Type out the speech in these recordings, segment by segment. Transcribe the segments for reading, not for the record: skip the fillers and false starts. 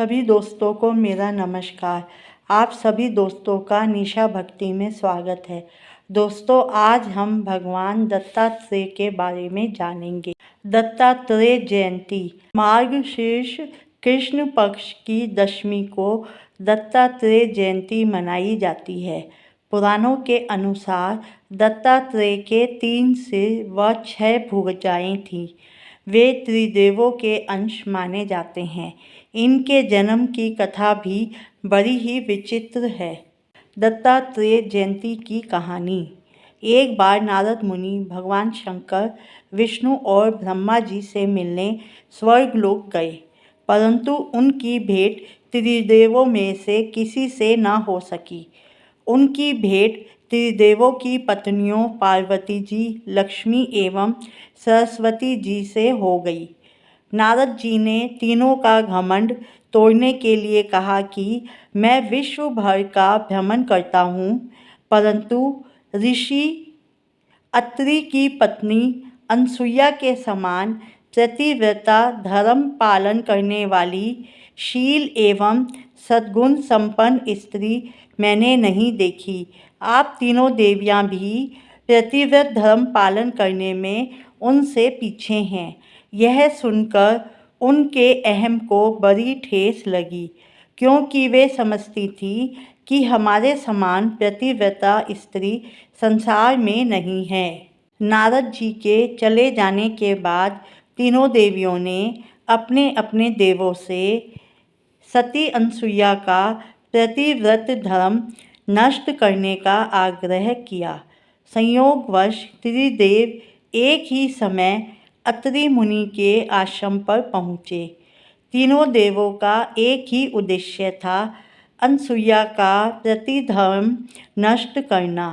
सभी दोस्तों को मेरा नमस्कार। आप सभी दोस्तों का निशा भक्ति में स्वागत है। दोस्तों, आज हम भगवान दत्तात्रेय के बारे में जानेंगे। दत्तात्रेय जयंती मार्गशीर्ष कृष्ण पक्ष की दशमी को दत्तात्रेय जयंती मनाई जाती है। पुराणों के अनुसार दत्तात्रेय के 3 सिर व 6 भुजाएं थीं। वे त्रिदेवों के अंश माने जाते हैं। इनके जन्म की कथा भी बड़ी ही विचित्र है। दत्तात्रेय जयंती की कहानी। एक बार नारद मुनि भगवान शंकर, विष्णु और ब्रह्मा जी से मिलने स्वर्गलोक गए, परंतु उनकी भेंट त्रिदेवों में से किसी से न हो सकी। उनकी भेंट त्रिदेवों की पत्नियों पार्वती जी, लक्ष्मी एवं सरस्वती जी से हो गई। नारद जी ने तीनों का घमंड तोड़ने के लिए कहा कि मैं विश्व भर का भ्रमण करता हूँ, परंतु ऋषि अत्रि की पत्नी अनसुईया के समान प्रतिव्रता, धर्म पालन करने वाली, शील एवं सद्गुण संपन्न स्त्री मैंने नहीं देखी। आप तीनों देवियाँ भी प्रतिव्रत धर्म पालन करने में उनसे पीछे हैं। यह सुनकर उनके अहम को बड़ी ठेस लगी, क्योंकि वे समझती थी कि हमारे समान प्रतिव्रता स्त्री संसार में नहीं है। नारद जी के चले जाने के बाद तीनों देवियों ने अपने अपने देवों से सती अनसुईया का प्रतिव्रत धर्म नष्ट करने का आग्रह किया। संयोगवश त्रिदेव एक ही समय अत्रि मुनि के आश्रम पर पहुँचे। तीनों देवों का एक ही उद्देश्य था, अनसुईया का प्रतिधर्म नष्ट करना।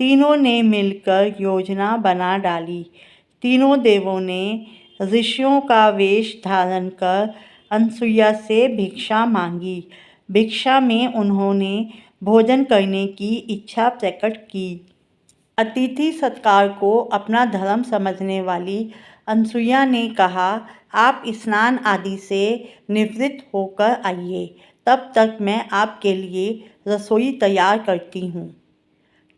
तीनों ने मिलकर योजना बना डाली। तीनों देवों ने ऋषियों का वेश धारण कर अनसुईया से भिक्षा मांगी। भिक्षा में उन्होंने भोजन करने की इच्छा प्रकट की। अतिथि सत्कार को अपना धर्म समझने वाली अनसुईया ने कहा, आप स्नान आदि से निवृत्त होकर आइए, तब तक मैं आपके लिए रसोई तैयार करती हूँ।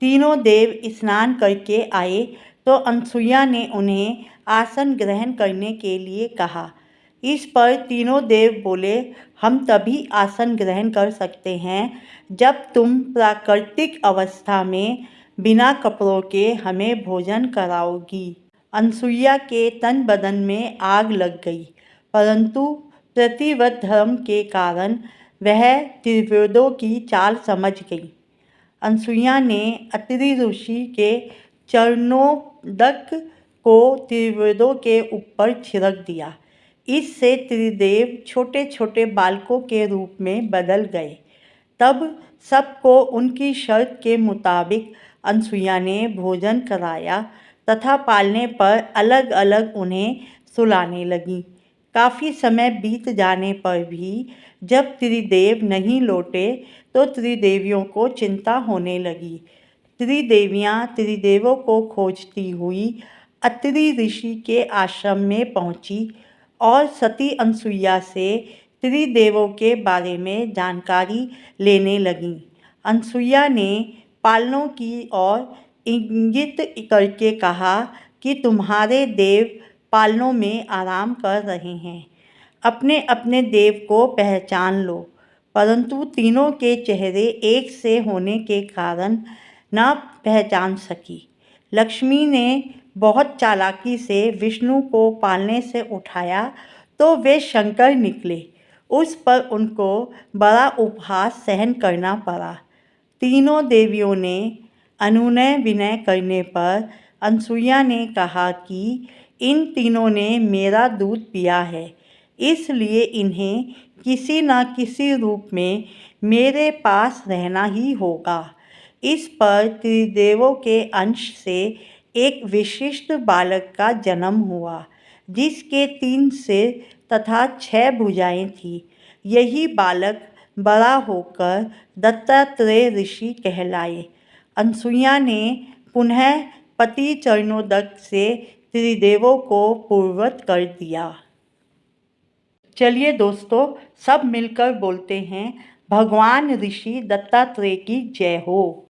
तीनों देव स्नान करके आए तो अनसुईया ने उन्हें आसन ग्रहण करने के लिए कहा। इस पर तीनों देव बोले, हम तभी आसन ग्रहण कर सकते हैं जब तुम प्राकृतिक अवस्था में बिना कपड़ों के हमें भोजन कराओगी। अनसुईया के तन बदन में आग लग गई, परंतु प्रतिव्रत धर्म के कारण वह त्रिवेदों की चाल समझ गई। अनसुईया ने अत्रि ऋषि के चरणोदक को त्रिवेदों के ऊपर छिड़क दिया। इससे त्रिदेव छोटे छोटे बालकों के रूप में बदल गए। तब सबको उनकी शर्त के मुताबिक अनसुईया ने भोजन कराया तथा पालने पर अलग अलग उन्हें सुलाने लगी। काफ़ी समय बीत जाने पर भी जब त्रिदेव नहीं लौटे तो त्रिदेवियों को चिंता होने लगी। त्रिदेवियाँ त्रिदेवों को खोजती हुई अत्रि ऋषि के आश्रम में पहुँची और सती अनसुईया से त्रिदेवों के बारे में जानकारी लेने लगीं। अनसुईया ने पालनों की ओर इंगित करके कहा कि तुम्हारे देव पालनों में आराम कर रहे हैं, अपने अपने देव को पहचान लो। परंतु तीनों के चेहरे एक से होने के कारण न पहचान सकी। लक्ष्मी ने बहुत चालाकी से विष्णु को पालने से उठाया तो वे शंकर निकले। उस पर उनको बड़ा उपहास सहन करना पड़ा। तीनों देवियों ने अनुनय विनय करने पर अनसुईया ने कहा कि इन तीनों ने मेरा दूध पिया है, इसलिए इन्हें किसी न किसी रूप में मेरे पास रहना ही होगा। इस पर त्रिदेवों के अंश से एक विशिष्ट बालक का जन्म हुआ, जिसके 3 सिर तथा 6 भुजाएं थीं। यही बालक बड़ा होकर दत्तात्रेय ऋषि कहलाए। अनसुईया ने पुनः पति चरणोदक से त्रिदेवों को पूर्ववत कर दिया। चलिए दोस्तों, सब मिलकर बोलते हैं, भगवान ऋषि दत्तात्रेय की जय हो।